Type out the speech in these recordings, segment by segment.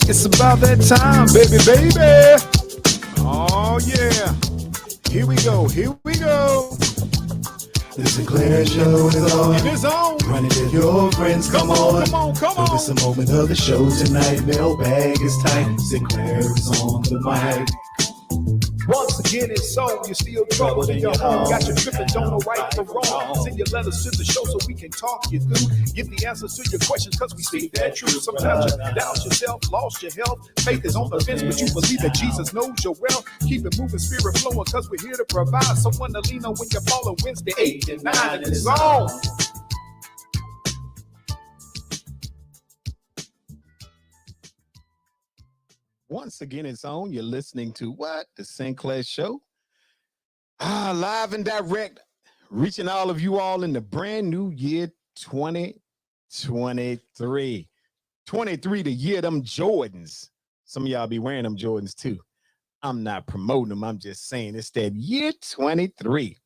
It's about that time, baby, baby. Oh, yeah. Here we go. Here we go. The Sinclair Show is on. It is on. Running with your friends. Come on. Come on, come on. It's a moment of the show tonight. Mailbag is tight. Sinclair is on the mic. Once again, it's on. You're still troubled in your home. Got your tripping, don't know right or wrong. Send your letters to the show so we can talk you through. Give the answers to your questions because we speak that truth. Sometimes you doubt yourself, lost your health. Faith is on the fence, but you believe that Jesus knows your wealth. Keep it moving, spirit flowing because we're here to provide someone to lean on when you're falling Wednesday 8 and 9. And it's on. Once again, it's on. You're listening to what? The Sinclair Show. Live and direct, reaching all of you all in the brand new year 2023. 23, the year of them Jordans. Some of y'all be wearing them Jordans too. I'm not promoting them. I'm just saying it's that year 23. I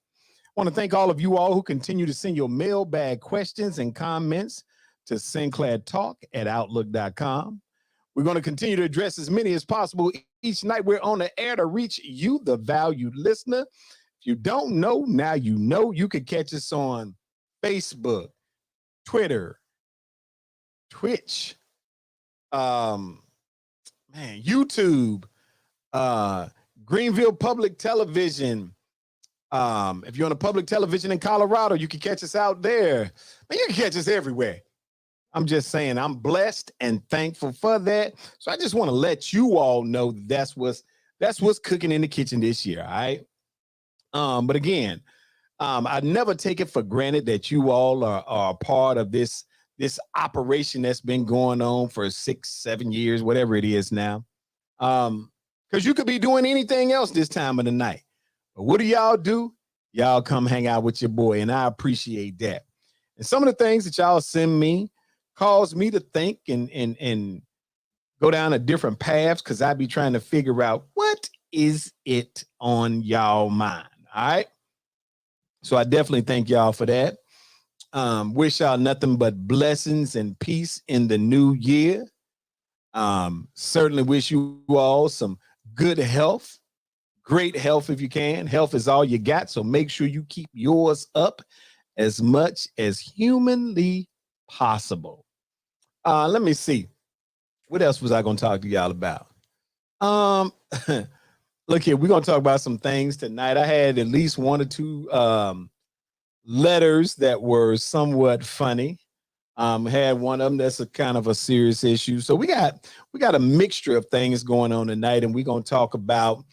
want to thank all of you all who continue to send your mailbag questions and comments to sinclairtalk@outlook.com. We're going to continue to address as many as possible each night. We're on the air to reach you, the valued listener. If you don't know, now you know. You can catch us on Facebook, Twitter, Twitch, YouTube, Greenville Public Television. If you're on a public television in Colorado, you can catch us out there. Man, you can catch us everywhere. I'm just saying I'm blessed and thankful for that. So I just want to let you all know that's what's cooking in the kitchen this year. All right. But again, I never take it for granted that you all are part of this operation that's been going on for 6-7 years, whatever it is now. Because you could be doing anything else this time of the night. But what do y'all do? Y'all come hang out with your boy, and I appreciate that. And some of the things that y'all send me cause me to think and go down a different paths because I be trying to figure out what is it on y'all mind. All right. So I definitely thank y'all for that. Wish y'all nothing but blessings and peace in the new year. Certainly wish you all some good health, great health if you can. Health is all you got. So make sure you keep yours up as much as humanly possible. Let me see. What else was I going to talk to y'all about? Look here, we're going to talk about some things tonight. I had at least one or two letters that were somewhat funny. Had one of them that's a kind of a serious issue. So we got a mixture of things going on tonight, and we're going to talk about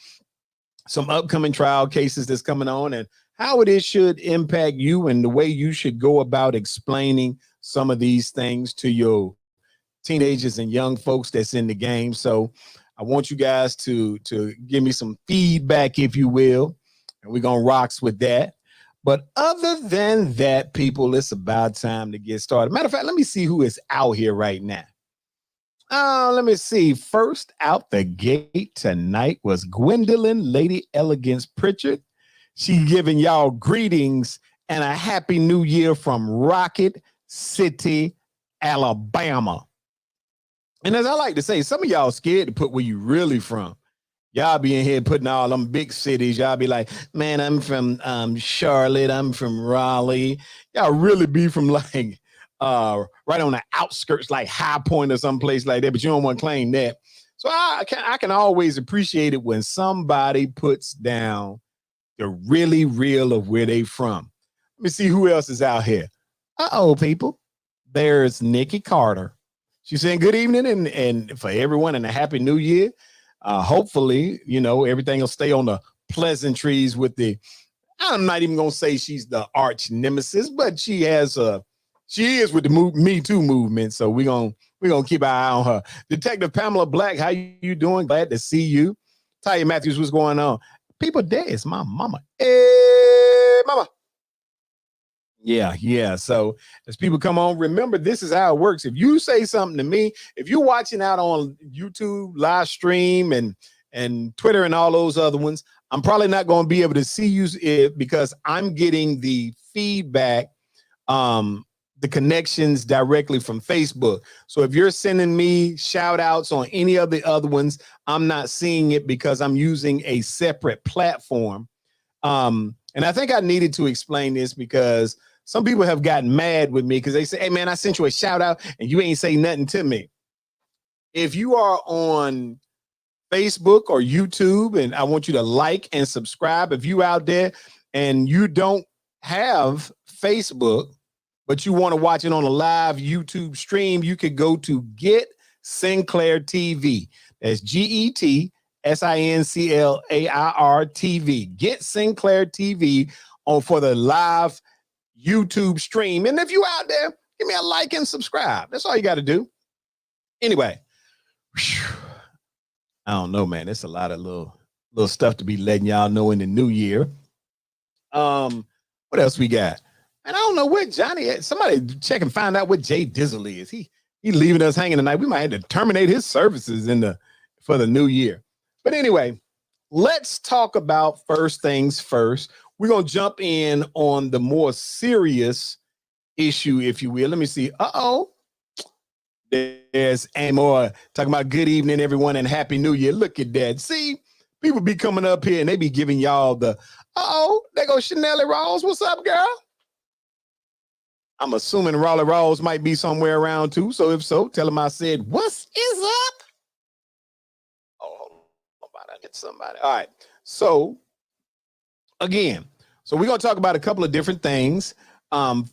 some upcoming trial cases that's coming on and how it should impact you and the way you should go about explaining some of these things to your teenagers and young folks that's in the game. So I want you guys to give me some feedback, if you will, and we're going to rocks with that. But other than that, people, it's about time to get started. Matter of fact, let me see who is out here right now. Let me see. First out the gate tonight was Gwendolyn Lady Elegance Pritchard. She giving y'all greetings and a happy new year from Rocket City, Alabama. And as I like to say, some of y'all scared to put where you really from. Y'all be in here putting all them big cities. Y'all be like, man, I'm from Charlotte. I'm from Raleigh. Y'all really be from like right on the outskirts, like High Point or someplace like that, but you don't want to claim that. So I can always appreciate it when somebody puts down the really real of where they from. Let me see who else is out here. Uh-oh, people. There's Nikki Carter. She's saying good evening and for everyone and a happy new year. Hopefully, you know, everything will stay on the pleasantries with I'm not even going to say she's the arch nemesis, but she is with the Me Too movement. So we're going to keep our eye on her. Detective Pamela Black, how you doing? Glad to see you. Talia Matthews, what's going on? People, there is my mama. Hey, mama. Yeah. So as people come on, remember, this is how it works. If you say something to me, if you're watching out on YouTube, live stream, and Twitter and all those other ones, I'm probably not going to be able to see you because I'm getting the feedback the connections directly from Facebook. So if you're sending me shout outs on any of the other ones, I'm not seeing it because I'm using a separate platform. And I think I needed to explain this because some people have gotten mad with me because they say, hey man, I sent you a shout out and you ain't say nothing to me. If you are on Facebook or YouTube, and I want you to like and subscribe. If you out there and you don't have Facebook, but you want to watch it on a live YouTube stream, you could go to Get Sinclair TV. That's GETSINCLAIR TV. Get Sinclair TV on for the live YouTube stream. And if you out there, give me a like and subscribe. That's all you got to do. Anyway, I don't know, man. It's a lot of little stuff to be letting y'all know in the new year. What else we got? And I don't know where Johnny is. Somebody check and find out what Jay Dizzle is. He leaving us hanging tonight. We might have to terminate his services for the new year. But anyway, let's talk about first things first. We're gonna jump in on the more serious issue, if you will. Let me see. There's Amor talking about good evening, everyone, and happy new year. Look at that. See, people be coming up here and they be giving y'all the there goes Chanel Rawls. What's up, girl? I'm assuming Raleigh Rawls might be somewhere around too. So if so, tell him I said, what is up? Oh, I get somebody. All right. So again, we're going to talk about a couple of different things.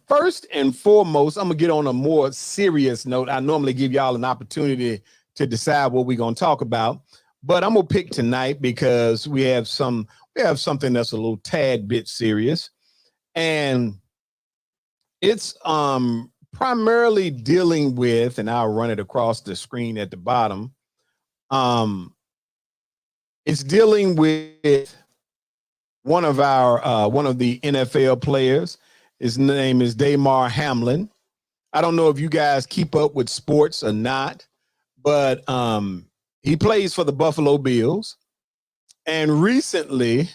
First and foremost, I'm going to get on a more serious note. I normally give y'all an opportunity to decide what we're going to talk about, but I'm going to pick tonight because we have something that's a little tad bit serious. And it's primarily dealing with, and I'll run it across the screen at the bottom. It's dealing with one of the NFL players. His name is Damar Hamlin. I don't know if you guys keep up with sports or not, but he plays for the Buffalo Bills. And recently,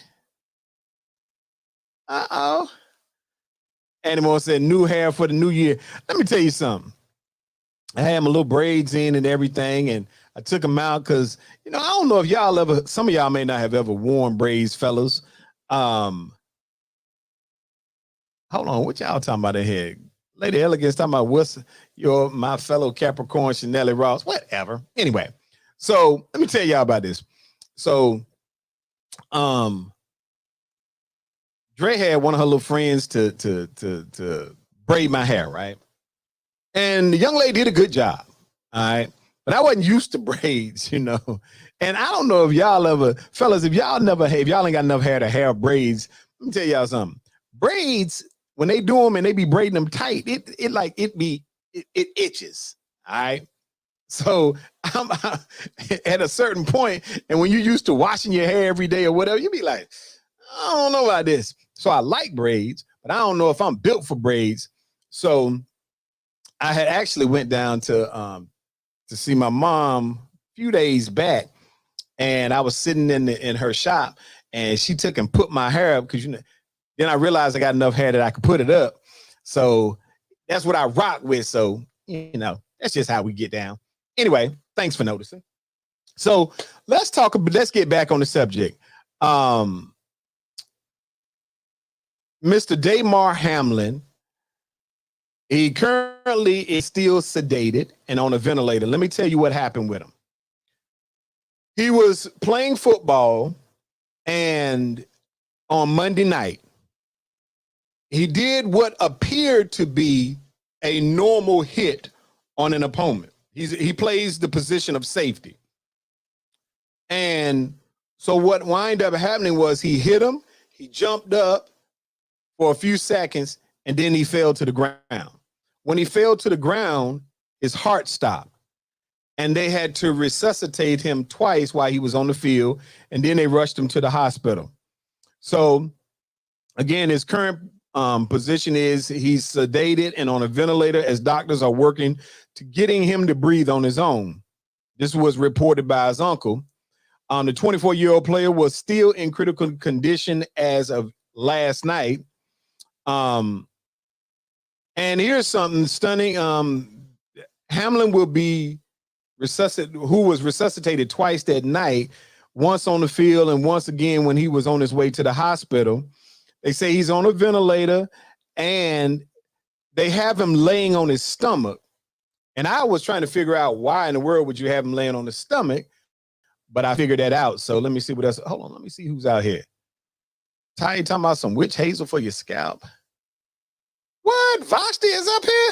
Animal said new hair for the new year. Let me tell you something. I had my little braids in and everything, and I took them out because, I don't know if y'all ever, some of y'all may not have ever worn braids, fellas. Hold on, what y'all talking about ahead? Lady Elegance talking about what's my fellow Capricorn, Chanel Ross, whatever. Anyway, so let me tell y'all about this. So, Dre had one of her little friends to braid my hair, right? And the young lady did a good job, all right? But I wasn't used to braids, And I don't know if y'all ever, fellas, if y'all ain't got enough hair to have braids, let me tell y'all something. Braids, when they do them and they be braiding them tight, it itches, all right? So I'm at a certain point, and when you're used to washing your hair every day or whatever, you be like, I don't know about this. So I like braids, but I don't know if I'm built for braids. So I had actually went down to see my mom a few days back, and I was sitting in her shop, and she took and put my hair up because then I realized I got enough hair that I could put it up. So that's what I rock with. So that's just how we get down. Anyway, thanks for noticing. So let's get back on the subject. Mr. Damar Hamlin, he currently is still sedated and on a ventilator. Let me tell you what happened with him. He was playing football, and on Monday night, he did what appeared to be a normal hit on an opponent. He plays the position of safety. And so what wound up happening was he hit him, he jumped up for a few seconds, and then he fell to the ground. When he fell to the ground, his heart stopped, and they had to resuscitate him twice while he was on the field, and then they rushed him to the hospital. So again, his current position is he's sedated and on a ventilator as doctors are working to getting him to breathe on his own. This was reported by his uncle. The 24-year-old player was still in critical condition as of last night. And here's something stunning. Hamlin will be who was resuscitated twice that night, once on the field and once again when he was on his way to the hospital. They say he's on a ventilator and they have him laying on his stomach. And I was trying to figure out why in the world would you have him laying on his stomach, but I figured that out. So let me see what else. Hold on, let me see who's out here. Ty, you talking about some witch hazel for your scalp? What? Vashti is up here?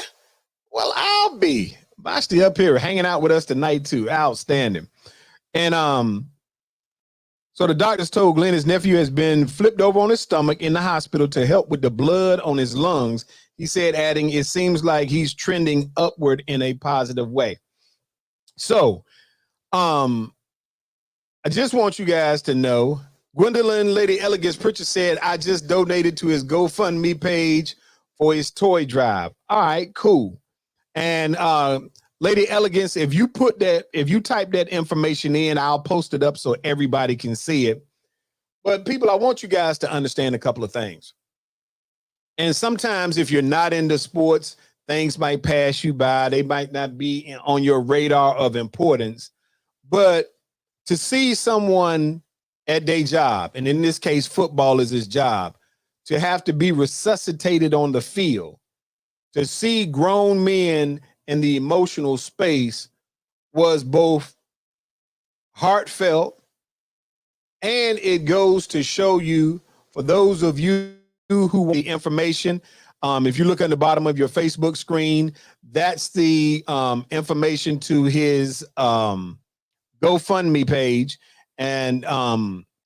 Well, I'll be. Vashti up here hanging out with us tonight too. Outstanding. And so the doctors told Glenn his nephew has been flipped over on his stomach in the hospital to help with the blood on his lungs. He said, adding, it seems like he's trending upward in a positive way. So I just want you guys to know, Gwendolyn Lady Elegance Pritchard said, I just donated to his GoFundMe page for his toy drive. All right, cool. And Lady Elegance, if you type that information in, I'll post it up so everybody can see it. But people, I want you guys to understand a couple of things. And sometimes if you're not into sports, things might pass you by. They might not be on your radar of importance. But to see someone at their job, and in this case, football is his job, to have to be resuscitated on the field, to see grown men in the emotional space was both heartfelt, and it goes to show you, for those of you who want the information, if you look at the bottom of your Facebook screen, that's the information to his GoFundMe page, and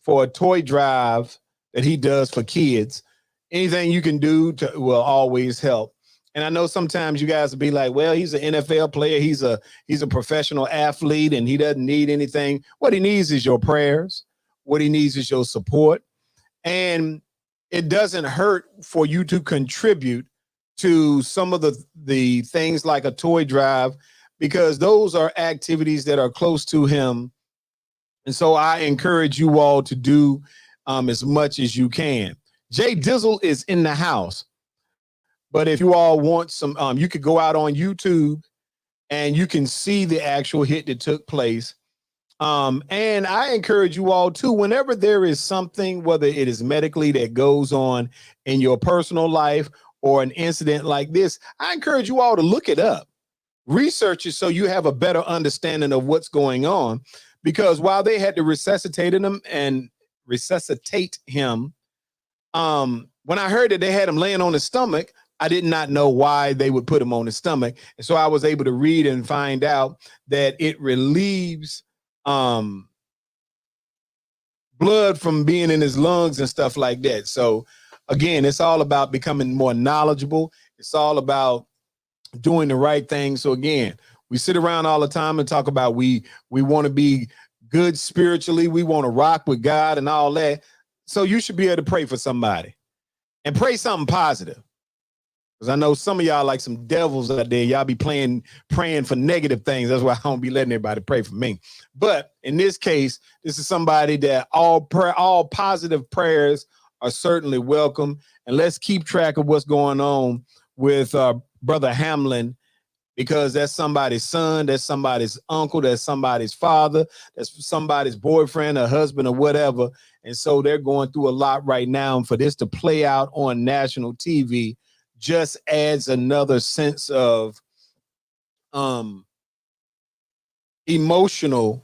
for a toy drive that he does for kids. Anything you can do will always help. And I know sometimes you guys will be like, well, he's an NFL player. He's a professional athlete and he doesn't need anything. What he needs is your prayers. What he needs is your support. And it doesn't hurt for you to contribute to some of the things like a toy drive, because those are activities that are close to him. And so I encourage you all to do as much as you can. Jay Dizzle is in the house. But if you all want some, you could go out on YouTube and you can see the actual hit that took place. And I encourage you all too, whenever there is something, whether it is medically that goes on in your personal life or an incident like this, I encourage you all to look it up, research it so you have a better understanding of what's going on. Because while they had to resuscitate him, when I heard that they had him laying on his stomach, I did not know why they would put him on his stomach. And so I was able to read and find out that it relieves blood from being in his lungs and stuff like that. So again, it's all about becoming more knowledgeable. It's all about doing the right thing. So again, we sit around all the time and talk about we want to be good spiritually. We want to rock with God and all that. So you should be able to pray for somebody and pray something positive. Because I know some of y'all like some devils out there. Y'all be praying for negative things. That's why I don't be letting everybody pray for me. But in this case, this is somebody that all positive prayers are certainly welcome. And let's keep track of what's going on with Brother Hamlin, because that's somebody's son, that's somebody's uncle, that's somebody's father, that's somebody's boyfriend or husband or whatever. And so they're going through a lot right now. And for this to play out on national TV just adds another sense of emotional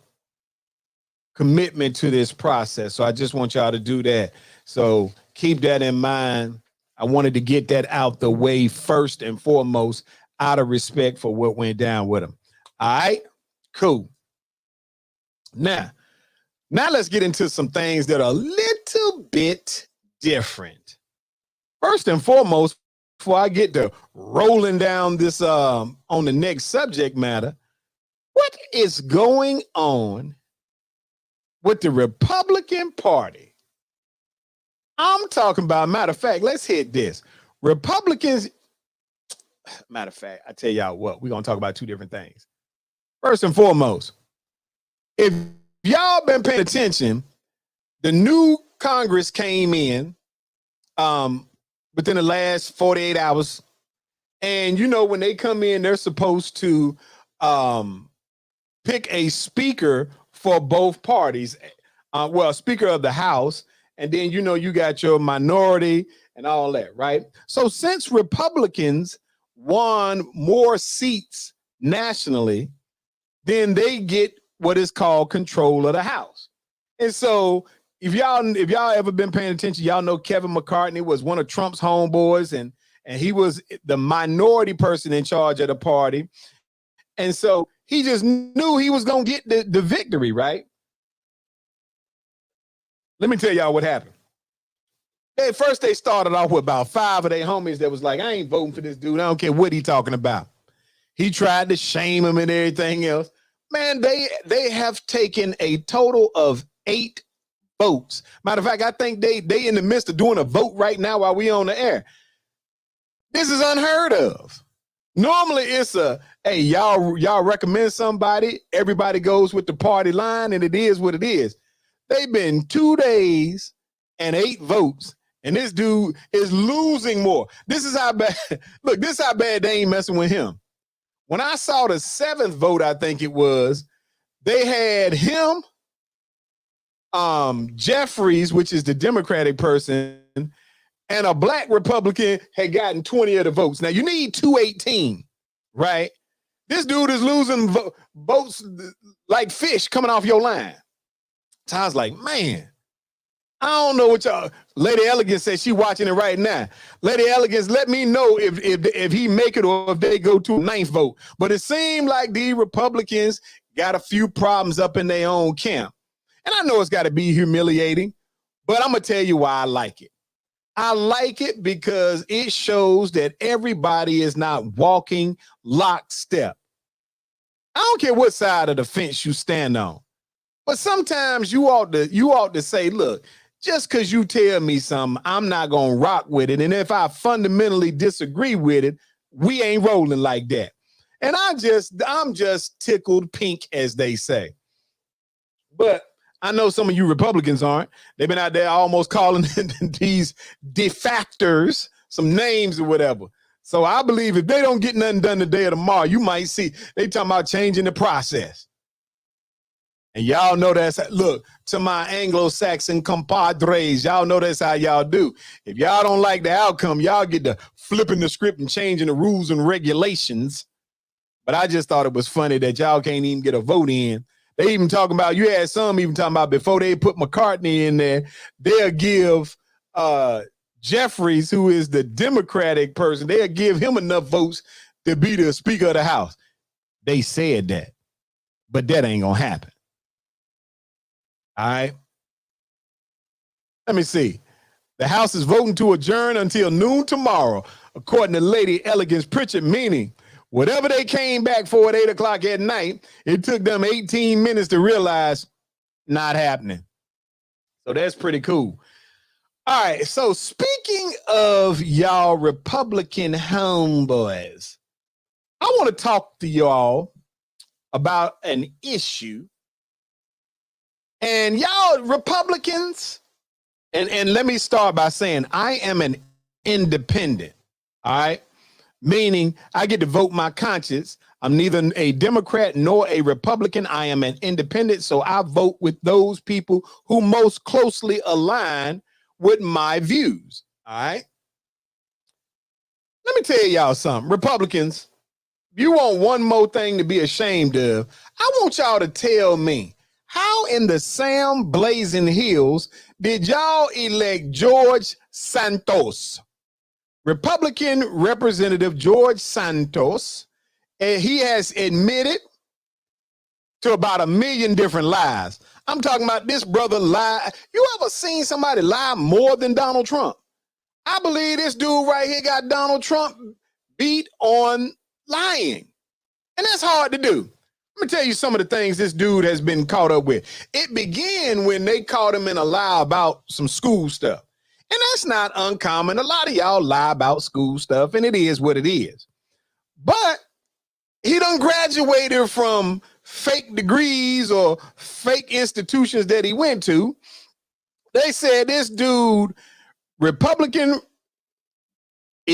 commitment to this process. So I just want y'all to do that. So keep that in mind. I wanted to get that out the way first and foremost, out of respect for what went down with him. All right, cool. Now let's get into some things that are a little bit different. First and foremost, before I get to rolling down this on the next subject matter, what is going on with the Republican Party? I'm talking about, matter of fact, let's hit this. Republicans, matter of fact, I tell y'all what, we're going to talk about two different things. First and foremost, if y'all been paying attention, the new Congress came in within the last 48 hours, And you know, when they come in, they're supposed to pick a speaker for both parties. Well, speaker of the House, and then you know you got your minority and all that, right? So since Republicans won more seats nationally, then they get what is called control of the House. And so if y'all ever been paying attention, y'all know Kevin McCarthy was one of Trump's homeboys, and he was the minority person in charge of the party. And so he just knew he was going to get the victory, right? Let me tell y'all what happened. First, they started off with about 5 of their homies that was like, I ain't voting for this dude. I don't care what he talking about. He tried to shame him and everything else. Man, they have taken a total of 8 votes. Matter of fact, I think they in the midst of doing a vote right now while we on the air. This is unheard of. Normally it's hey, y'all recommend somebody, everybody goes with the party line, and it is what it is. They've been 2 days and 8 votes, and this dude is losing more. This is how bad, look, this is how bad they ain't messing with him. When I saw the 7th vote, I think it was, they had him, Jeffries, which is the Democratic person, and a black Republican had gotten 20 of the votes. Now, you need 218, right? This dude is losing votes like fish coming off your line. So I was like, man, I don't know what y'all. Lady Elegance says she watching it right now. Lady Elegance, let me know if he make it or if they go to a 9th vote. But it seemed like the Republicans got a few problems up in their own camp. And I know it's got to be humiliating, but I'm going to tell you why I like it. I like it because it shows that everybody is not walking lockstep. I don't care what side of the fence you stand on, but sometimes you ought to say, look, just because you tell me something, I'm not going to rock with it. And if I fundamentally disagree with it, we ain't rolling like that. And I'm just tickled pink, as they say. But I know some of you Republicans aren't. They've been out there almost calling these defactors some names or whatever. So I believe if they don't get nothing done today or tomorrow, you might see they talking about changing the process. And y'all know that's, look, to my Anglo-Saxon compadres, y'all know that's how y'all do. If y'all don't like the outcome, y'all get to flipping the script and changing the rules and regulations. But I just thought it was funny that y'all can't even get a vote in. They even talking about, you had some even talking about before they put McCarthy in there, they'll give Jeffries, who is the Democratic person, they'll give him enough votes to be the Speaker of the House. They said that, but that ain't gonna happen. All right. Let me see. The House is voting to adjourn until noon tomorrow, according to Lady Elegance Pritchard, meaning whatever they came back for at 8 o'clock at night, it took them 18 minutes to realize not happening. So that's pretty cool. All right. So speaking of y'all Republican homeboys, I want to talk to y'all about an issue. And y'all Republicans, and let me start by saying I am an independent, all right? Meaning I get to vote my conscience. I'm neither a Democrat nor a Republican. I am an independent, so I vote with those people who most closely align with my views, all right? Let me tell y'all something. Republicans, if you want one more thing to be ashamed of, I want y'all to tell me, how in the Sam Blazing Hills did y'all elect George Santos? Republican Representative George Santos, and he has admitted to about 1 million different lies. I'm talking about this brother lie. You ever seen somebody lie more than Donald Trump? I believe this dude right here got Donald Trump beat on lying. And that's hard to do. Let me tell you some of the things this dude has been caught up with. It began when they caught him in a lie about some school stuff. And that's not uncommon. A lot of y'all lie about school stuff, and it is what it is. But he done graduated from fake degrees or fake institutions that he went to. They said this dude, Republican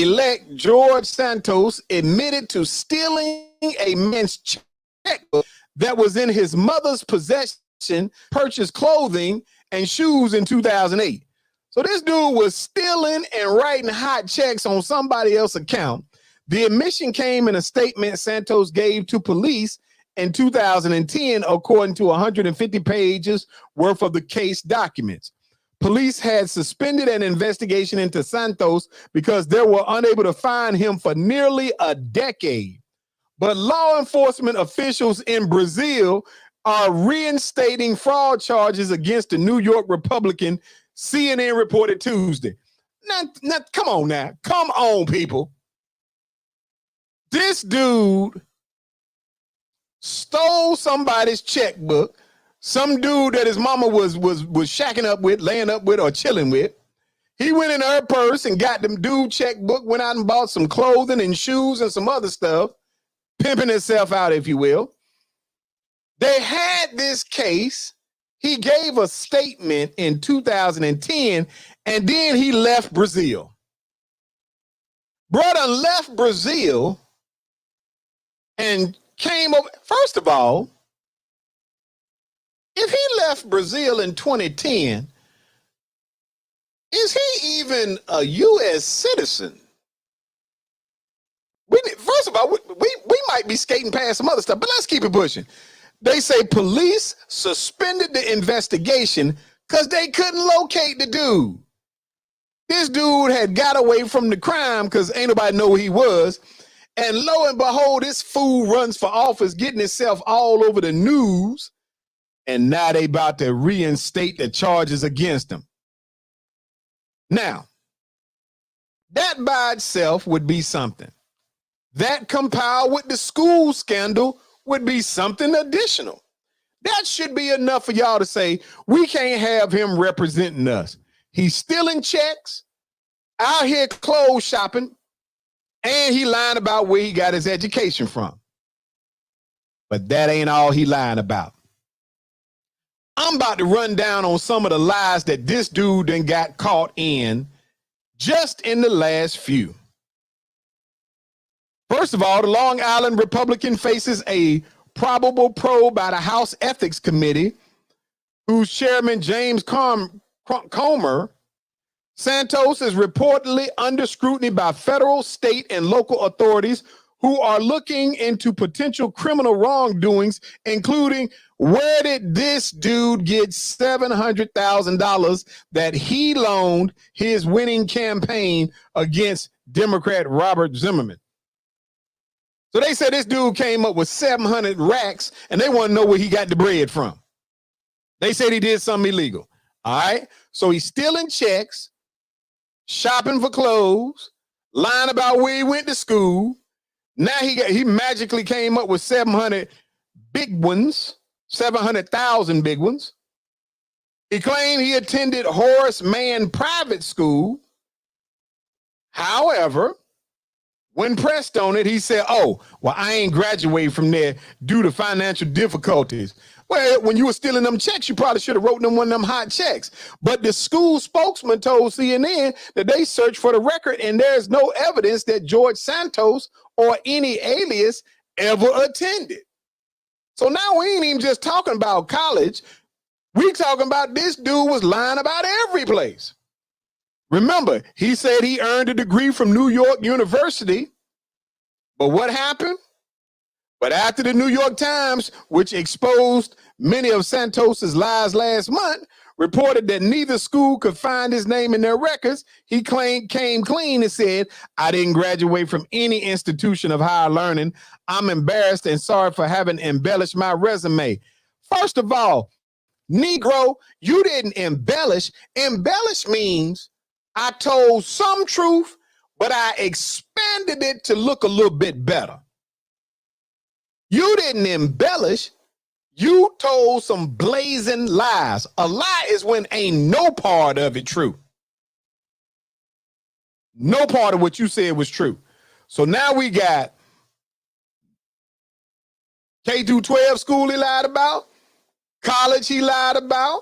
elect George Santos admitted to stealing a man's checkbook that was in his mother's possession, purchased clothing and shoes in 2008. So this dude was stealing and writing hot checks on somebody else's account. The admission came in a statement Santos gave to police in 2010, according to 150 pages worth of the case documents. Police had suspended an investigation into Santos because they were unable to find him for nearly a decade. But law enforcement officials in Brazil are reinstating fraud charges against the New York Republican, CNN reported Tuesday. Now, come on now. Come on, people. This dude stole somebody's checkbook, some dude that his mama was shacking up with, laying up with, or chilling with. He went in her purse and got them dude checkbook, went out and bought some clothing and shoes and some other stuff, pimping himself out, if you will. They had this case. He gave a statement in 2010, and then he left Brazil. Brother left Brazil and came over. First of all, if he left Brazil in 2010, is he even a U.S. citizen? First of all, we might be skating past some other stuff, but let's keep it pushing. They say police suspended the investigation because they couldn't locate the dude. This dude had got away from the crime because ain't nobody know who he was. And lo and behold, this fool runs for office, getting himself all over the news. And now they about to reinstate the charges against him. Now, that by itself would be something. That compiled with the school scandal would be something additional. That should be enough for y'all to say, we can't have him representing us. He's stealing checks, out here clothes shopping, and he lying about where he got his education from. But that ain't all he lying about. I'm about to run down on some of the lies that this dude done got caught in just in the last few. First of all, the Long Island Republican faces a probable probe by the House Ethics Committee, whose chairman, James Comer. Santos is reportedly under scrutiny by federal, state, and local authorities who are looking into potential criminal wrongdoings, including where did this dude get $700,000 that he loaned his winning campaign against Democrat Robert Zimmerman. So they said this dude came up with 700 racks and they want to know where he got the bread from. They said he did something illegal. All right. So he's stealing checks, shopping for clothes, lying about where he went to school. Now he magically came up with 700 big ones, 700,000 big ones. He claimed he attended Horace Mann private school. However, when pressed on it, he said, oh, well, I ain't graduated from there due to financial difficulties. Well, when you were stealing them checks, you probably should have wrote them one of them hot checks. But the school spokesman told CNN that they searched for the record and there's no evidence that George Santos or any alias ever attended. So now we ain't even just talking about college. We talking about this dude was lying about every place. Remember, he said he earned a degree from New York University. But what happened? But after the New York Times, which exposed many of Santos's lies last month, reported that neither school could find his name in their records, he came clean and said, I didn't graduate from any institution of higher learning. I'm embarrassed and sorry for having embellished my resume. First of all, Negro, you didn't embellish. Embellish means I told some truth, but I expanded it to look a little bit better. You didn't embellish. You told some blazing lies. A lie is when ain't no part of it true. No part of what you said was true. So now we got K through 12 school he lied about. College he lied about.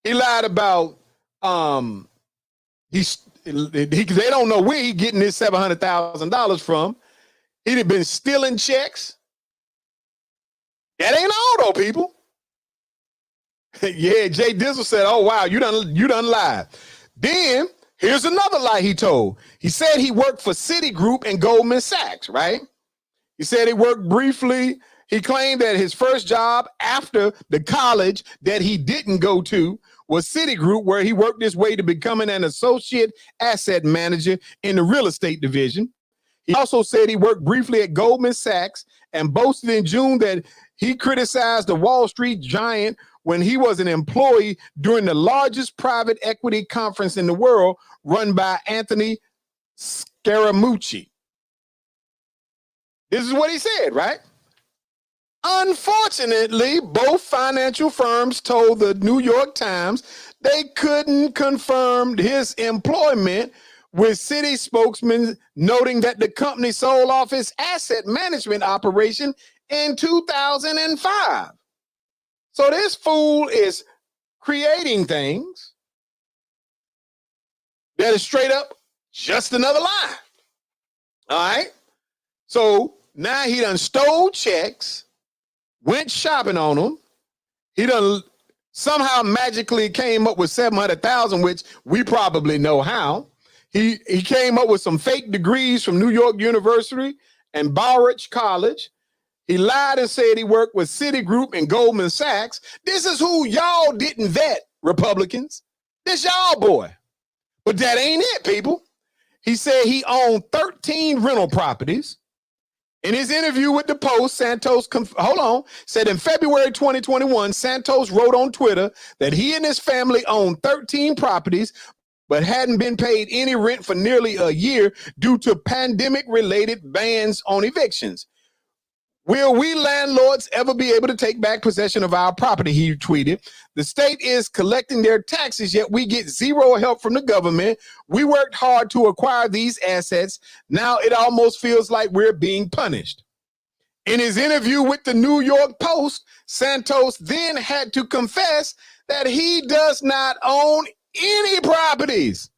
He lied about They don't know where he getting this $700,000 from. He'd have been stealing checks. That ain't all though, people. Yeah, Jay Dizzle said, "Oh wow, you done lied." Then here's another lie he told. He said he worked for Citigroup and Goldman Sachs, right? He said he worked briefly. He claimed that his first job after the college that he didn't go to was Citigroup, where he worked his way to becoming an associate asset manager in the real estate division. He also said he worked briefly at Goldman Sachs and boasted in June that he criticized the Wall Street giant when he was an employee during the largest private equity conference in the world run by Anthony Scaramucci. This is what he said, right? Unfortunately, both financial firms told the New York Times they couldn't confirm his employment, with Citi spokesman noting that the company sold off its asset management operation in 2005. So this fool is creating things that is straight up just another lie. All right? So now he done stole checks, went shopping on them. He done somehow magically came up with 700,000, which we probably know how. He came up with some fake degrees from New York University and Barrett College. He lied and said he worked with Citigroup and Goldman Sachs. This is who y'all didn't vet, Republicans. This y'all boy. But that ain't it, people. He said he owned 13 rental properties. In his interview with the Post, Santos, said in February 2021, Santos wrote on Twitter that he and his family owned 13 properties, but hadn't been paid any rent for nearly a year due to pandemic-related bans on evictions. Will we landlords ever be able to take back possession of our property, he tweeted. The state is collecting their taxes, yet we get zero help from the government. We worked hard to acquire these assets. Now it almost feels like we're being punished. In his interview with the New York Post, Santos then had to confess that he does not own any properties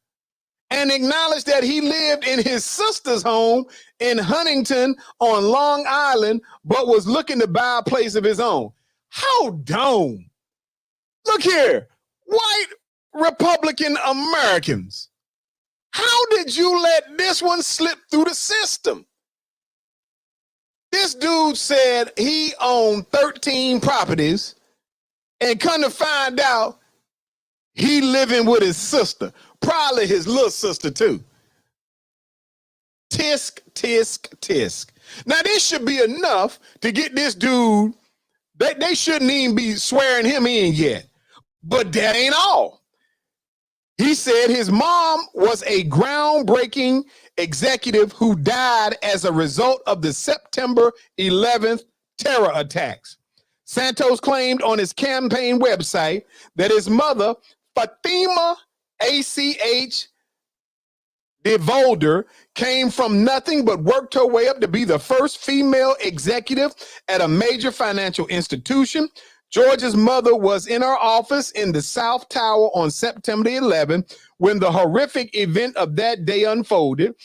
and acknowledged that he lived in his sister's home in Huntington on Long Island, but was looking to buy a place of his own. How dumb. Look here, white Republican Americans. How did you let this one slip through the system? This dude said he owned 13 properties and come to find out he living with his sister, probably his little sister too. Tisk, tisk, tisk. Now this should be enough to get this dude, they shouldn't even be swearing him in yet. But that ain't all. He said his mom was a groundbreaking executive who died as a result of the September 11th terror attacks. Santos claimed on his campaign website that his mother, Fatima A.C.H. DeVolder, came from nothing but worked her way up to be the first female executive at a major financial institution. George's mother was in her office in the South Tower on September 11th when the horrific event of that day unfolded.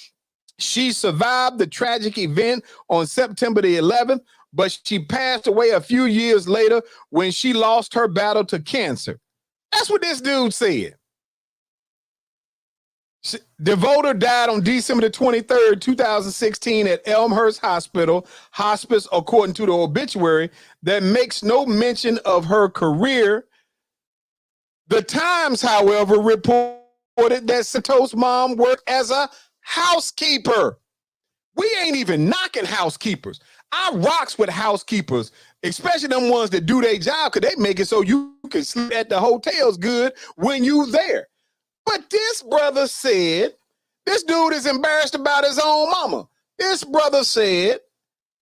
She survived the tragic event on September the 11th, but she passed away a few years later when she lost her battle to cancer. That's what this dude said. DeVolder died on December the 23rd, 2016 at Elmhurst Hospice, according to the obituary that makes no mention of her career. The Times, however, reported that Santos' mom worked as a housekeeper. We ain't even knocking housekeepers. I rocks with housekeepers, especially them ones that do their job because they make it so you can sleep at the hotels good when you there. But this brother said, this dude is embarrassed about his own mama. This brother said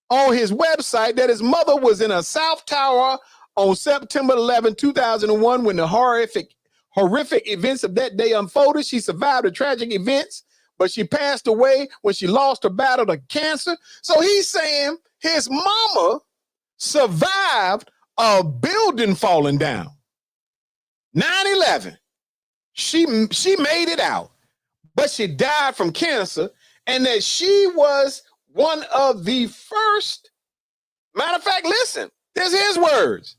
on his website that his mother was in a South Tower on September 11, 2001, when the horrific events of that day unfolded. She survived the tragic events, but she passed away when she lost her battle to cancer. So he's saying his mama survived a building falling down. 9/11. She made it out, but she died from cancer, and that she was one of the first. Matter of fact, listen, this is his words.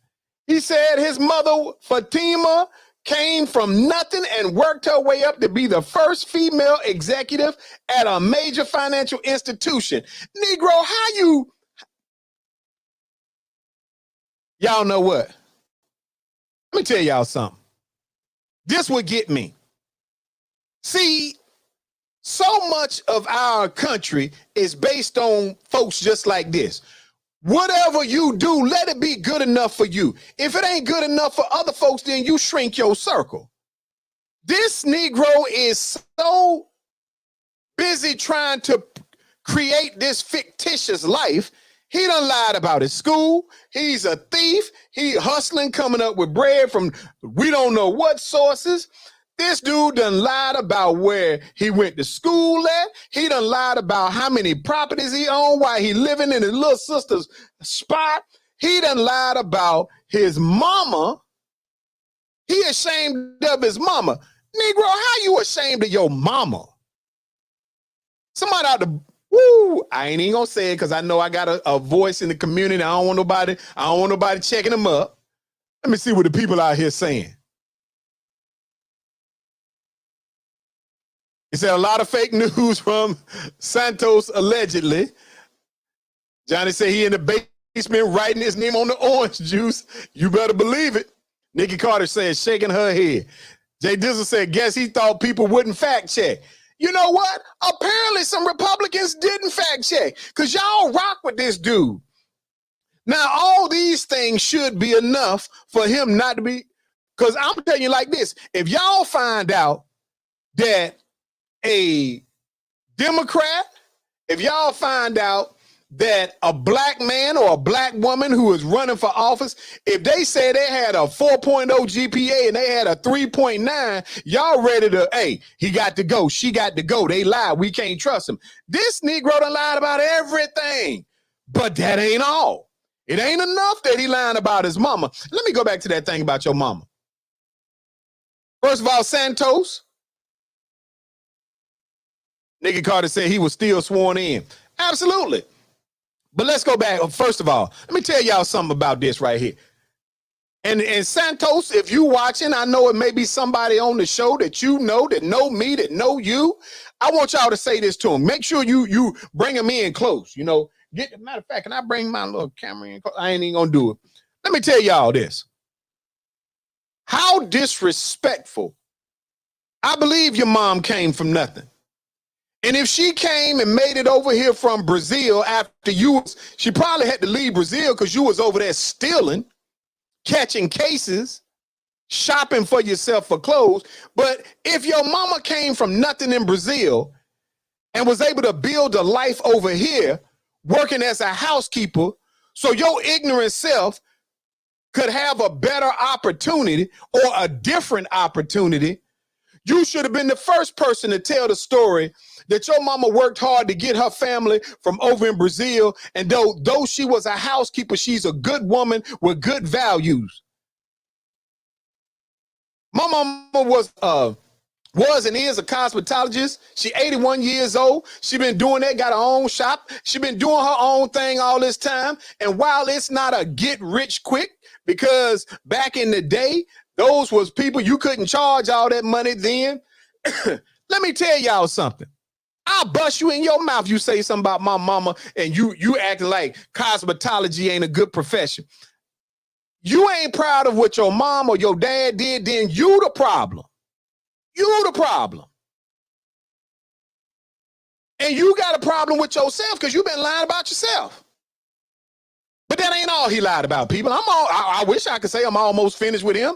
He said his mother, Fatima, came from nothing and worked her way up to be the first female executive at a major financial institution. Negro, how you... Y'all know what? Let me tell y'all something. This would get me. See, so much of our country is based on folks just like this. Whatever you do, let it be good enough for you. If it ain't good enough for other folks, then you shrink your circle. This Negro is so busy trying to create this fictitious life. He done lied about his school. He's a thief. He hustling, coming up with bread from we don't know what sources. This dude done lied about where he went to school at. He done lied about how many properties he owned while he living in his little sister's spot. He done lied about his mama. He ashamed of his mama. Negro, how you ashamed of your mama? Somebody out the, woo, I ain't even gonna say it because I know I got a voice in the community. I don't want nobody checking them up. Let me see what the people out here saying. He said a lot of fake news from Santos allegedly. Johnny said he in the basement writing his name on the orange juice. You better believe it. Nikki Carter said, shaking her head. Jay Dizzle said, guess he thought people wouldn't fact check. You know what? Apparently some Republicans didn't fact check because y'all rock with this dude. Now, all these things should be enough for him not to be, because I'm telling you like this. If y'all find out that a Democrat, if y'all find out that a black man or a black woman who is running for office, if they say they had a 4.0 GPA and they had a 3.9, y'all ready to, hey, he got to go, she got to go, they lied, we can't trust him. This Negro done lied about everything, but that ain't all. It ain't enough that he lying about his mama. Let me go back to that thing about your mama. First of all, Santos, Nikki Carter said he was still sworn in. Absolutely. But let's go back. First of all, let me tell y'all something about this right here. And Santos, if you watching, I know it may be somebody on the show that you know, that know me, that know you. I want y'all to say this to him. Make sure you bring him in close. You know, matter of fact, can I bring my little camera in close? I ain't even gonna do it. Let me tell y'all this. How disrespectful. I believe your mom came from nothing. And if she came and made it over here from Brazil after she probably had to leave Brazil because you was over there stealing, catching cases, shopping for yourself for clothes. But if your mama came from nothing in Brazil and was able to build a life over here, working as a housekeeper, so your ignorant self could have a better opportunity or a different opportunity, you should have been the first person to tell the story that your mama worked hard to get her family from over in Brazil. And though she was a housekeeper, she's a good woman with good values. My mama was and is a cosmetologist. She 81 years old. She been doing that, got her own shop. She been doing her own thing all this time. And while it's not a get rich quick, because back in the day, those was people you couldn't charge all that money then. Let me tell y'all something. I'll bust you in your mouth. You say something about my mama and you acting like cosmetology ain't a good profession. You ain't proud of what your mom or your dad did, then you the problem. You the problem. And you got a problem with yourself because you've been lying about yourself. But that ain't all he lied about, people. I wish I could say I'm almost finished with him.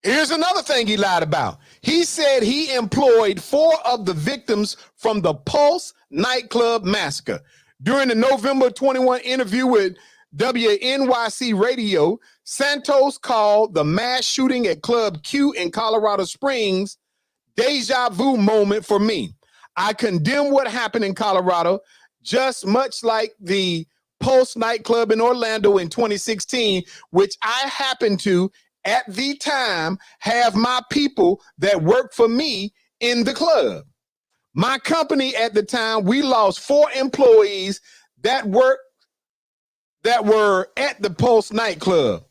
Here's another thing he lied about. He said he employed 4 of the victims from the Pulse nightclub massacre. During the November 21 interview with WNYC Radio, Santos called the mass shooting at Club Q in Colorado Springs deja vu moment for me. I condemn what happened in Colorado, just much like the Pulse nightclub in Orlando in 2016, which I happened to, at the time, have my people that work for me in the club. My company at the time, we lost 4 employees that were at the Pulse nightclub.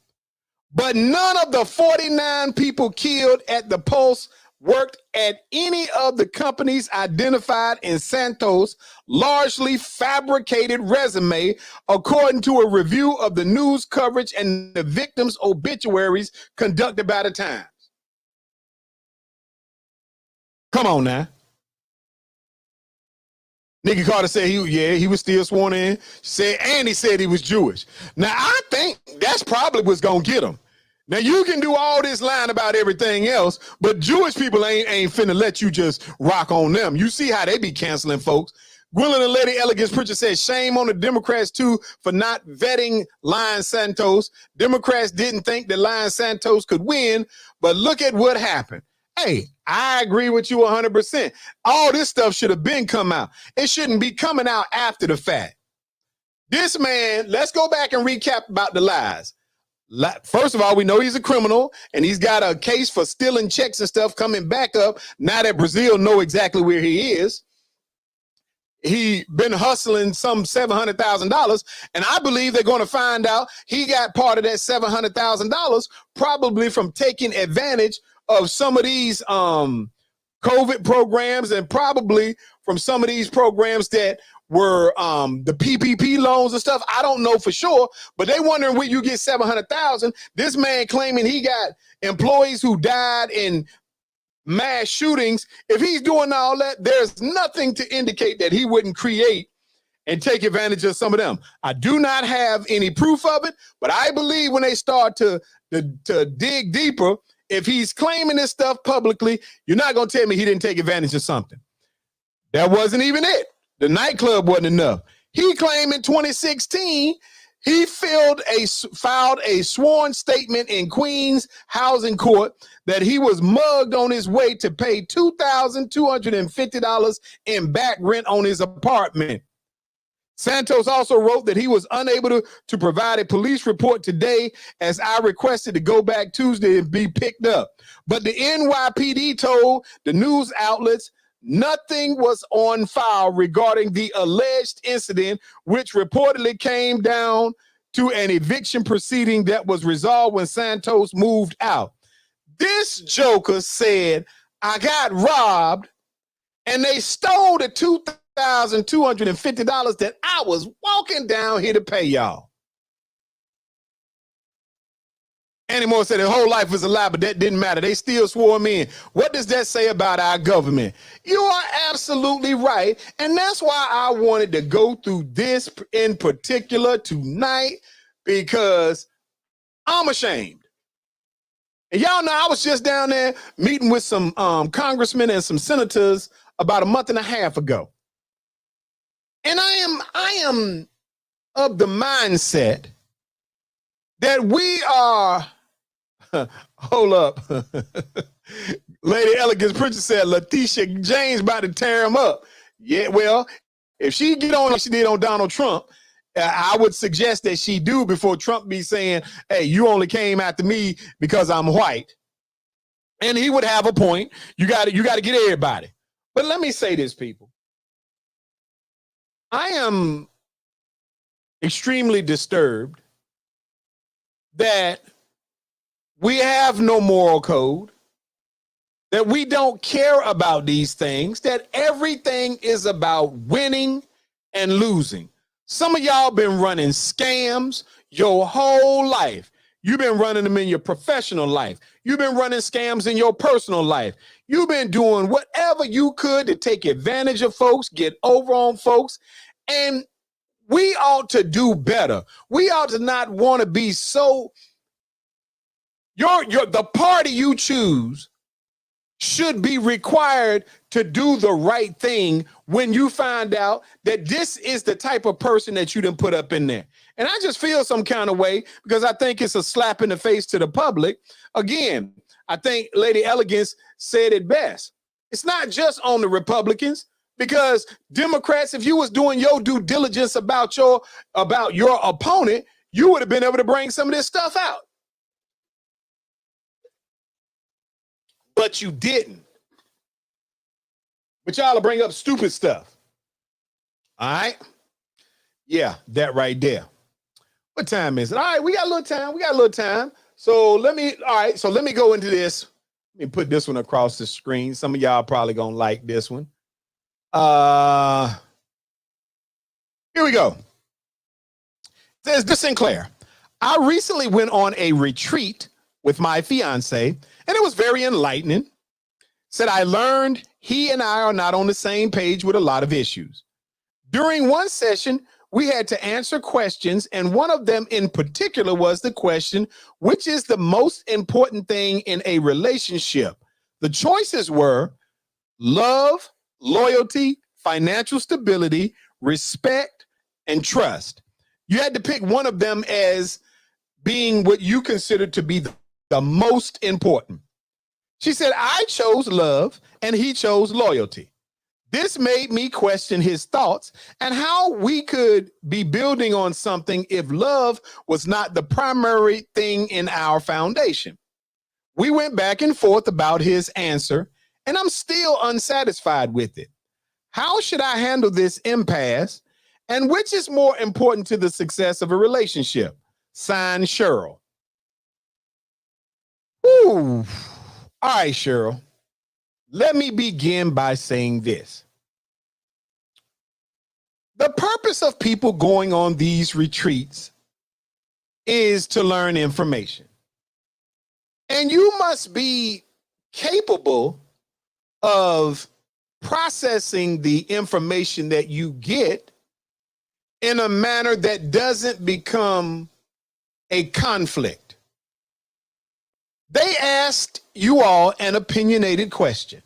But none of the 49 people killed at the Pulse worked at any of the companies identified in Santos' largely fabricated resume, according to a review of the news coverage and the victims' obituaries conducted by the Times. Come on now. Nikki Carter said he was still sworn in. He said he was Jewish. Now, I think that's probably what's going to get him. Now, you can do all this lying about everything else, but Jewish people ain't finna let you just rock on them. You see how they be canceling folks. Gwendolyn and Lady Elegance Pritchard said, shame on the Democrats, too, for not vetting Lion Santos. Democrats didn't think that Lion Santos could win, but look at what happened. Hey, I agree with you 100%. All this stuff should have been come out. It shouldn't be coming out after the fact. This man, let's go back and recap about the lies. First of all, we know he's a criminal, and he's got a case for stealing checks and stuff coming back up now that Brazil know exactly where he is. He been hustling some $700,000, and I believe they're going to find out he got part of that $700,000 probably from taking advantage of some of these COVID programs, and probably from some of these programs that were the PPP loans and stuff. I don't know for sure, but they wondering where you get $700,000. This man claiming he got employees who died in mass shootings. If he's doing all that, there's nothing to indicate that he wouldn't create and take advantage of some of them. I do not have any proof of it, but I believe when they start to dig deeper, if he's claiming this stuff publicly, you're not going to tell me he didn't take advantage of something. That wasn't even it. The nightclub wasn't enough. He claimed in 2016, he filed a sworn statement in Queens Housing Court that he was mugged on his way to pay $2,250 in back rent on his apartment. Santos also wrote that he was unable to provide a police report today, as I requested to go back Tuesday and be picked up. But the NYPD told the news outlets nothing was on file regarding the alleged incident, which reportedly came down to an eviction proceeding that was resolved when Santos moved out. This joker said, I got robbed and they stole the $2,250 that I was walking down here to pay y'all. Annie Moore said his whole life was a lie, but that didn't matter. They still swore him in. What does that say about our government? You are absolutely right. And that's why I wanted to go through this in particular tonight, because I'm ashamed. And y'all know I was just down there meeting with some congressmen and some senators about a month and a half ago. And I am of the mindset that we are, hold up. Lady Elegance Pritchard said Letitia James about to tear him up. Yeah, well, if she get on like she did on Donald Trump, I would suggest that she do before Trump be saying, hey, you only came after me because I'm white. And he would have a point. You got to get everybody. But let me say this, people. I am extremely disturbed that we have no moral code, that we don't care about these things, that everything is about winning and losing. Some of y'all been running scams your whole life. You've been running them in your professional life. You've been running scams in your personal life. You've been doing whatever you could to take advantage of folks, get over on folks, and we ought to do better. We ought to not want to be so. The party you choose should be required to do the right thing when you find out that this is the type of person that you done put up in there. And I just feel some kind of way because I think it's a slap in the face to the public. Again, I think Lady Elegance said it best. It's not just on the Republicans, because Democrats, if you was doing your due diligence about your opponent, you would have been able to bring some of this stuff out. But you didn't. But y'all will bring up stupid stuff. All right. Yeah, that right there. What time is it? All right, we got a little time. So let me go into this. Let me put this one across the screen. Some of y'all probably gonna like this one. Here we go. It says this Sinclair. I recently went on a retreat with my fiance, and it was very enlightening. Said I learned he and I are not on the same page with a lot of issues. During one session, we had to answer questions, and one of them in particular was the question, which is the most important thing in a relationship? The choices were love, loyalty, financial stability, respect, and trust. You had to pick one of them as being what you consider to be the most important. She said, I chose love and he chose loyalty. This made me question his thoughts and how we could be building on something if love was not the primary thing in our foundation. We went back and forth about his answer, and I'm still unsatisfied with it. How should I handle this impasse? And which is more important to the success of a relationship? Signed, Cheryl. Ooh. All right, Cheryl. Let me begin by saying this. The purpose of people going on these retreats is to learn information. And you must be capable of processing the information that you get in a manner that doesn't become a conflict. They asked you all an opinionated question.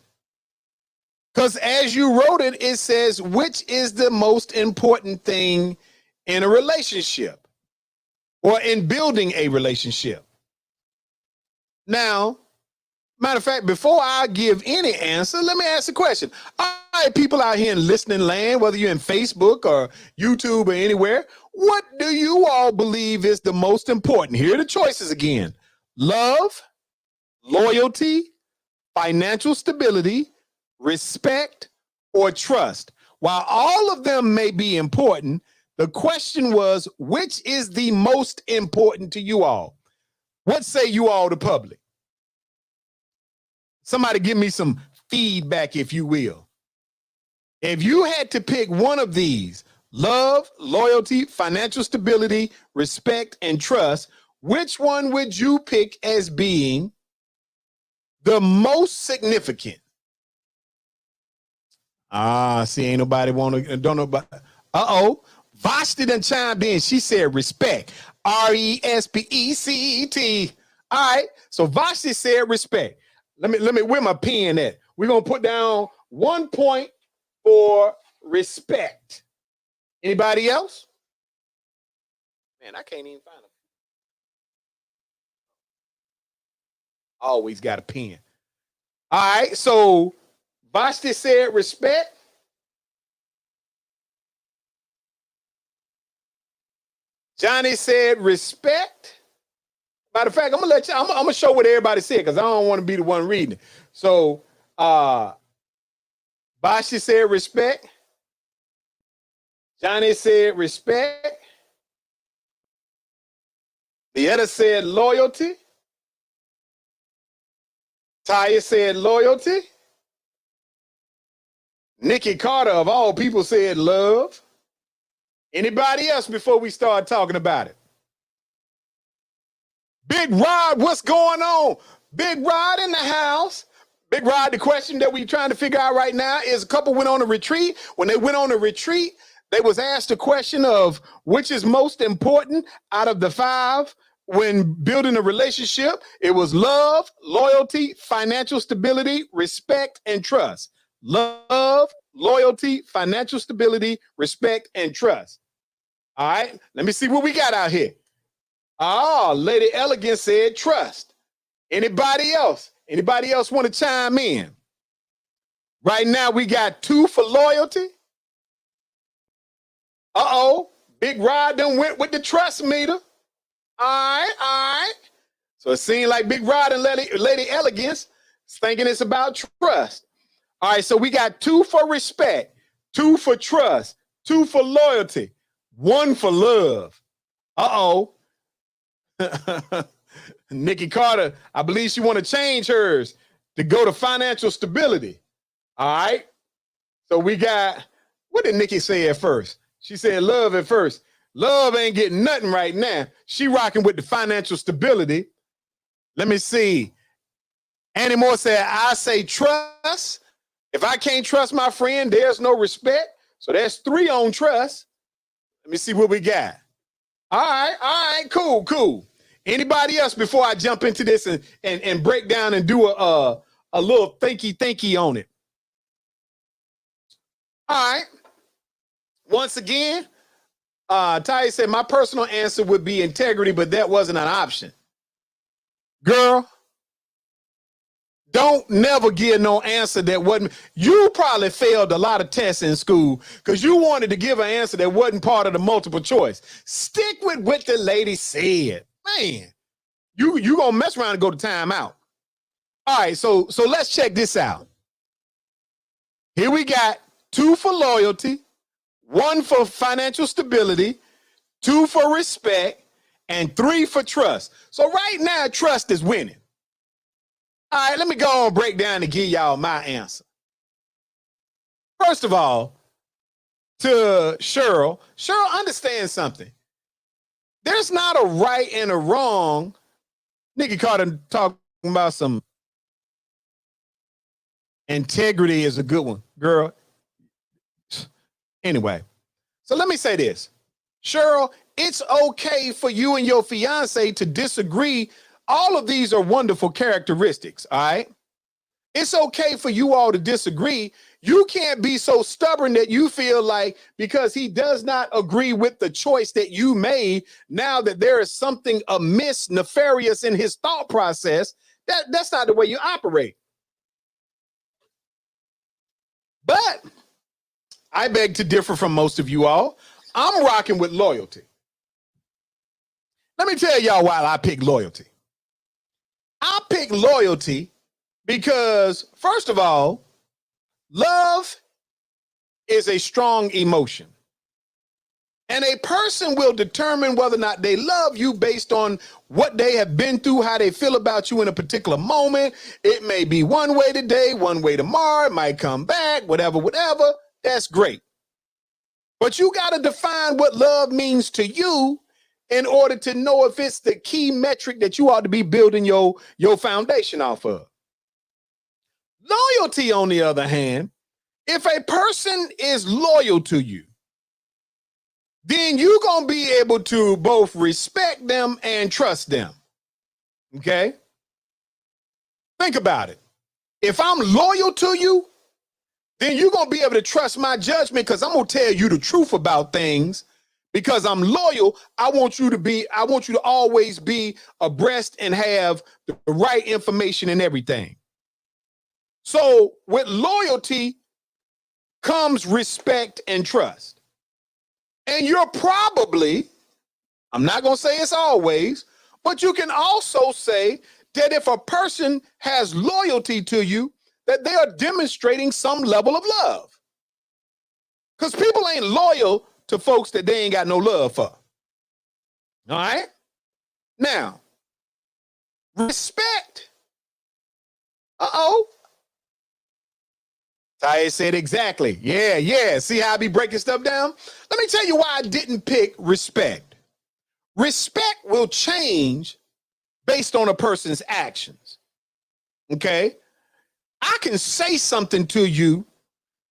Because as you wrote it, it says, which is the most important thing in a relationship or in building a relationship? Now, matter of fact, before I give any answer, let me ask a question. All right, people out here in listening land, whether you're in Facebook or YouTube or anywhere, what do you all believe is the most important? Here are the choices again. Love, loyalty, financial stability, respect, or trust. While all of them may be important, the question was, which is the most important to you all? What say you all, the public? Somebody give me some feedback, if you will. If you had to pick one of these, love, loyalty, financial stability, respect, and trust, which one would you pick as being the most significant? See, ain't nobody don't nobody. Vashti done chimed in. She said respect. RESPECT. All right. So Vashti said respect. Let me where my pen at? We're gonna put down 1 point for respect. Anybody else? Man, I can't even find them. Always got a pen. All right, so Vashti said respect. Johnny said respect. Matter of fact, I'm gonna show what everybody said because I don't want to be the one reading it. So Vashti said respect. Johnny said respect. The other said loyalty. Taya said loyalty. Nikki Carter, of all people, said love. Anybody else before we start talking about it? Big Rod, what's going on? Big Rod in the house. Big Rod, the question that we're trying to figure out right now is a couple went on a retreat. When they went on a retreat, they was asked the question of which is most important out of the 5 when building a relationship. It was love, loyalty, financial stability, respect, and trust. Love, loyalty, financial stability, respect, and trust. All right, let me see what we got out here. Lady Elegant said trust. Anybody else? Anybody else want to chime in? Right now, we got 2 for loyalty. Big Rod done went with the trust meter. All right. So it seemed like Big Rod and Lady Elegance is thinking it's about trust. All right, so we got 2 for respect, 2 for trust, 2 for loyalty, 1 for love. Uh-oh. Nikki Carter, I believe she want to change hers to go to financial stability. All right. So we got, what did Nikki say at first? She said love at first. Love ain't getting nothing right now. She rocking with the financial stability. Let me see. Annie Moore said, I say trust. If I can't trust my friend, there's no respect. So that's 3 on trust. Let me see what we got. All right, cool. Anybody else before I jump into this and break down and do a little thinky on it? All right. Once again, Ty said my personal answer would be integrity, but that wasn't an option. Girl, don't never give no answer that wasn't. You probably failed a lot of tests in school because you wanted to give an answer that wasn't part of the multiple choice. Stick with what the lady said. Man, you gonna mess around and go to timeout. All right, so let's check this out. Here we got 2 for loyalty, 1 for financial stability, 2 for respect, and 3 for trust. So right now, trust is winning. All right, let me go on break down and give y'all my answer. First of all, to Cheryl, understand something. There's not a right and a wrong. Nikki Carter talking about some integrity is a good one, girl. Anyway, so let me say this. Cheryl, it's okay for you and your fiance to disagree. All of these are wonderful characteristics, all right? It's okay for you all to disagree. You can't be so stubborn that you feel like because he does not agree with the choice that you made, now that there is something amiss, nefarious in his thought process. That's not the way you operate. But I beg to differ from most of you all. I'm rocking with loyalty. Let me tell y'all why I pick loyalty. I pick loyalty because, first of all, love is a strong emotion. And a person will determine whether or not they love you based on what they have been through, how they feel about you in a particular moment. It may be one way today, one way tomorrow. It might come back, whatever. That's great. But you got to define what love means to you in order to know if it's the key metric that you ought to be building your foundation off of. Loyalty, on the other hand, if a person is loyal to you, then you're going to be able to both respect them and trust them. Okay? Think about it. If I'm loyal to you, then you're going to be able to trust my judgment because I'm going to tell you the truth about things. Because I'm loyal, I want you to always be abreast and have the right information and everything. So with loyalty comes respect and trust. And you're probably, I'm not going to say it's always, but you can also say that if a person has loyalty to you, that they are demonstrating some level of love. Because people ain't loyal to folks that they ain't got no love for. All right? Now, respect. Uh-oh. Ty said exactly. Yeah. See how I be breaking stuff down? Let me tell you why I didn't pick respect. Respect will change based on a person's actions. Okay? I can say something to you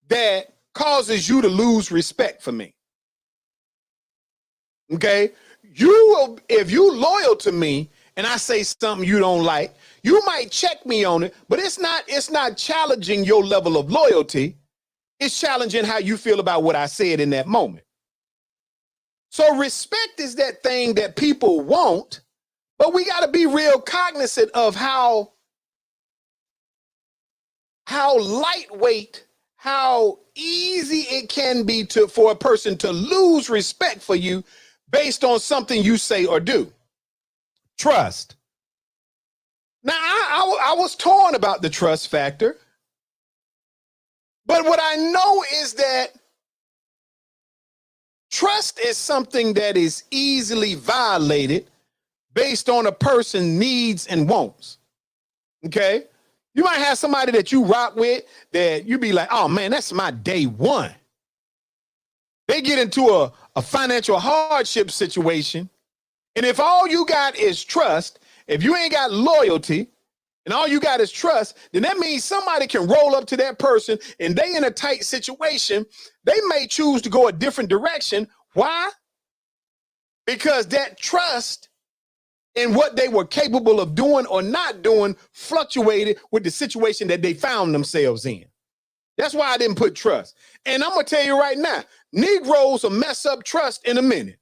that causes you to lose respect for me. Okay, you will, if you loyal to me and I say something you don't like, you might check me on it, but it's not challenging your level of loyalty. It's challenging how you feel about what I said in that moment. So respect is that thing that people want, but we got to be real cognizant of how lightweight, how easy it can be for a person to lose respect for you based on something you say or do. Trust. Now, I was torn about the trust factor But what I know is that trust is something that is easily violated based on a person's needs and wants. Okay? You might have somebody that you rock with that you be like, oh man, that's my day one. They get into a financial hardship situation. And if all you got is trust, if you ain't got loyalty, and all you got is trust, then that means somebody can roll up to that person and they in a tight situation. They may choose to go a different direction. Why? Because that trust in what they were capable of doing or not doing fluctuated with the situation that they found themselves in. That's why I didn't put trust. And I'm going to tell you right now, Negroes will mess up trust in a minute.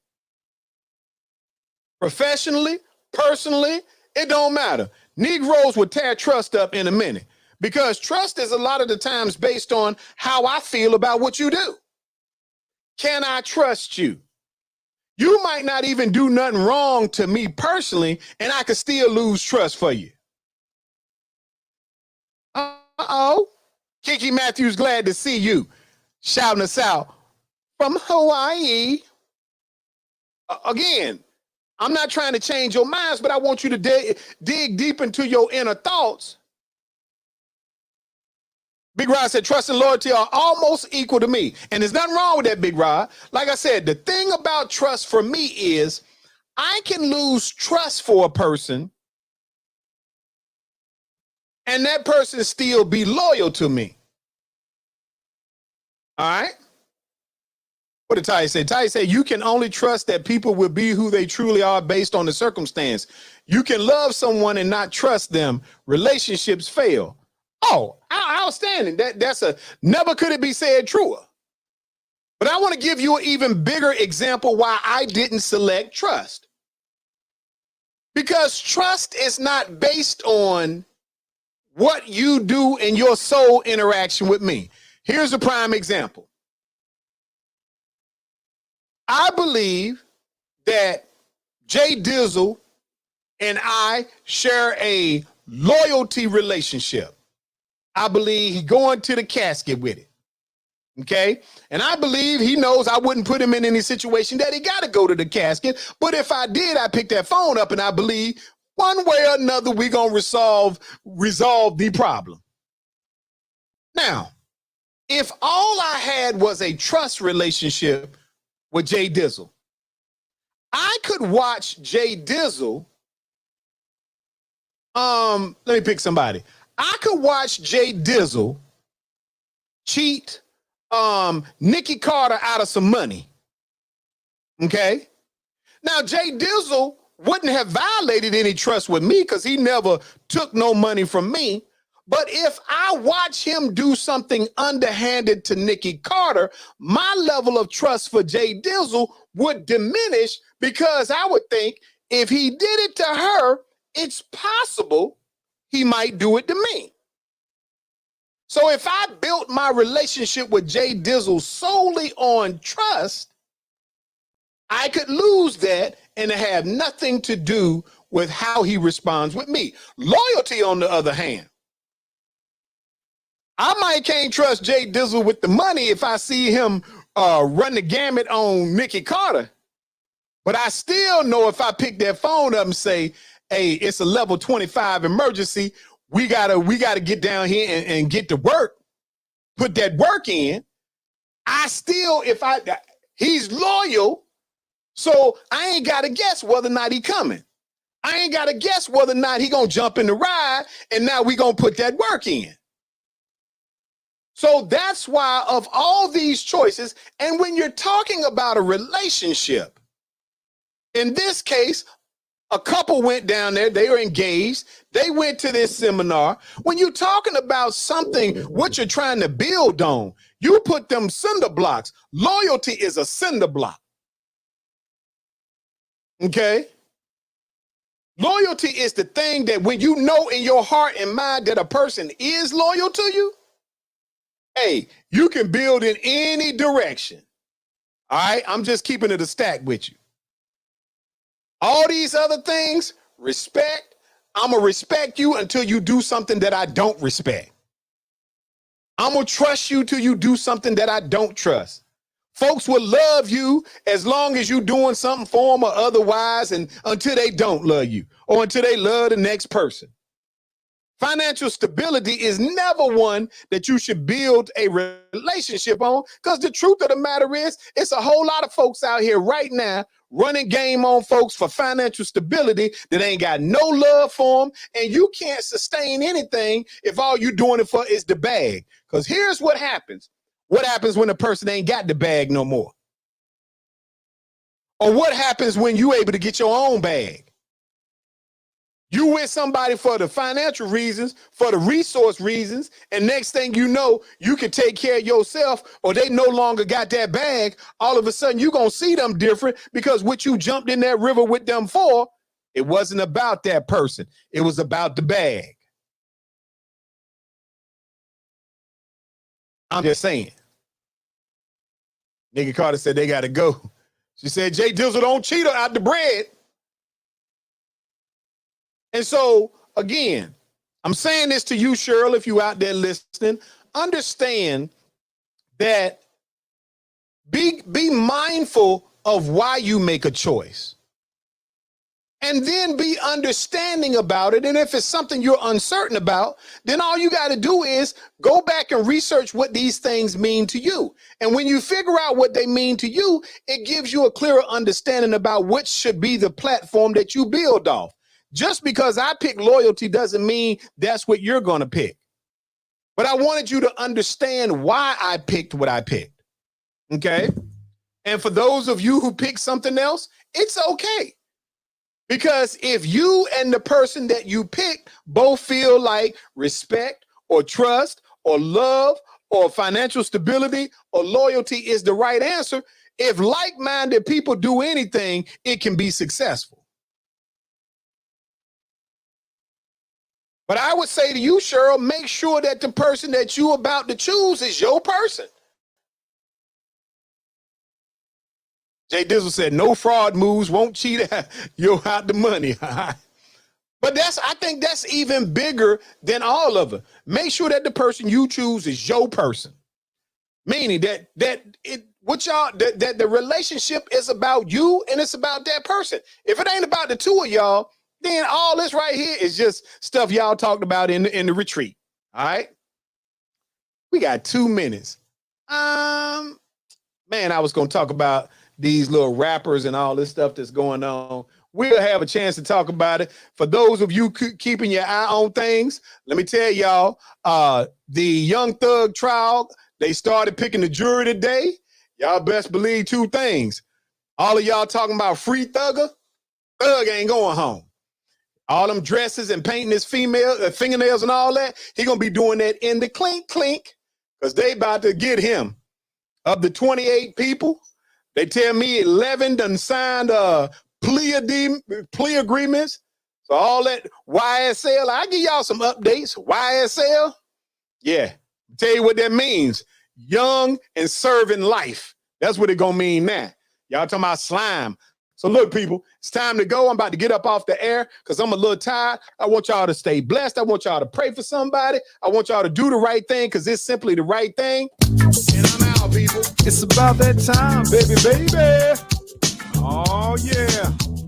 Professionally, personally, it don't matter. Negroes will tear trust up in a minute because trust is a lot of the times based on how I feel about what you do. Can I trust you? You might not even do nothing wrong to me personally, and I could still lose trust for you. Uh-oh. Kiki Matthews, glad to see you. Shouting us out from Hawaii. Again, I'm not trying to change your minds, but I want you to dig deep into your inner thoughts. Big Rod said, trust and loyalty are almost equal to me. And there's nothing wrong with that, Big Rod. Like I said, the thing about trust for me is I can lose trust for a person and that person still be loyal to me. All right? What did Ty say? Ty said, you can only trust that people will be who they truly are based on the circumstance. You can love someone and not trust them. Relationships fail. Oh, outstanding. That's a never could it be said truer. But I want to give you an even bigger example why I didn't select trust. Because trust is not based on what you do in your soul interaction with me. Here's a prime example. I believe that Jay Dizzle and I share a loyalty relationship. I believe he's going to the casket with it. Okay. And I believe he knows I wouldn't put him in any situation that he got to go to the casket. But if I did, I pick that phone up and I believe one way or another, we're going to resolve the problem. Now, if all I had was a trust relationship with Jay Dizzle, I could watch Jay Dizzle. Let me pick somebody. I could watch Jay Dizzle cheat Nikki Carter out of some money. Okay. Now, Jay Dizzle wouldn't have violated any trust with me because he never took no money from me. But if I watch him do something underhanded to Nikki Carter, my level of trust for Jay Dizzle would diminish because I would think if he did it to her, it's possible he might do it to me. So if I built my relationship with Jay Dizzle solely on trust, I could lose that and have nothing to do with how he responds with me. Loyalty, on the other hand, I might can't trust Jay Dizzle with the money if I see him run the gamut on Nikki Carter. But I still know if I pick that phone up and say, hey, it's a level 25 emergency, we gotta get down here and get to work, put that work in. I still, he's loyal, so I ain't gotta guess whether or not he coming. I ain't gotta guess whether or not he gonna jump in the ride, and now we gonna put that work in. So that's why of all these choices, and when you're talking about a relationship, in this case, a couple went down there, they were engaged, they went to this seminar. When you're talking about something, what you're trying to build on, you put them cinder blocks. Loyalty is a cinder block. Okay? Loyalty is the thing that when you know in your heart and mind that a person is loyal to you, hey, you can build in any direction. All right? I'm just keeping it a stack with you. All these other things, respect. I'm going to respect you until you do something that I don't respect. I'm going to trust you till you do something that I don't trust. Folks will love you as long as you're doing something for them or otherwise, and until they don't love you or until they love the next person. Financial stability is never one that you should build a relationship on, because the truth of the matter is it's a whole lot of folks out here right now running game on folks for financial stability that ain't got no love for them, and you can't sustain anything if all you're doing it for is the bag. Because here's what happens. What happens when a person ain't got the bag no more? Or what happens when you able to get your own bag? You with somebody for the financial reasons, for the resource reasons, and next thing you know, you can take care of yourself, or they no longer got that bag. All of a sudden, you're going to see them different, because what you jumped in that river with them for, it wasn't about that person. It was about the bag. I'm just saying. Nigga Carter said they got to go. She said, Jay Dizzle don't cheat her out the bread. And so, again, I'm saying this to you, Cheryl, if you out there listening, understand that be mindful of why you make a choice. And then be understanding about it. And if it's something you're uncertain about, then all you got to do is go back and research what these things mean to you. And when you figure out what they mean to you, it gives you a clearer understanding about which should be the platform that you build off. Just because I pick loyalty doesn't mean that's what you're going to pick. But I wanted you to understand why I picked what I picked. Okay? And for those of you who pick something else, it's okay. Because if you and the person that you picked both feel like respect or trust or love or financial stability or loyalty is the right answer, if like-minded people do anything, it can be successful. But I would say to you, Cheryl, make sure that the person that you're about to choose is your person. Jay Dizzle said, no fraud moves, won't cheat you out the money. But I think that's even bigger than all of it. Make sure that the person you choose is your person. Meaning that the relationship is about you and it's about that person. If it ain't about the two of y'all, then all this right here is just stuff y'all talked about in the retreat. All right. We got 2 minutes. Man, I was going to talk about these little rappers and all this stuff that's going on. We'll have a chance to talk about it. For those of you keeping your eye on things, let me tell y'all, the Young Thug trial, they started picking the jury today. Y'all best believe 2 things. All of y'all talking about free Thugger, Thug ain't going home. All them dresses and painting his fingernails and all that, he gonna be doing that in the clink, because they about to get him. Of the 28 people, they tell me 11 done signed plea agreements. So all that YSL, I give y'all some updates. YSL, yeah, tell you what that means. Young and serving life. That's what it gonna mean now. Y'all talking about slime. So look, people, it's time to go. I'm about to get up off the air because I'm a little tired. I want y'all to stay blessed. I want y'all to pray for somebody. I want y'all to do the right thing because it's simply the right thing. And I'm out, people. It's about that time, baby. Oh, yeah.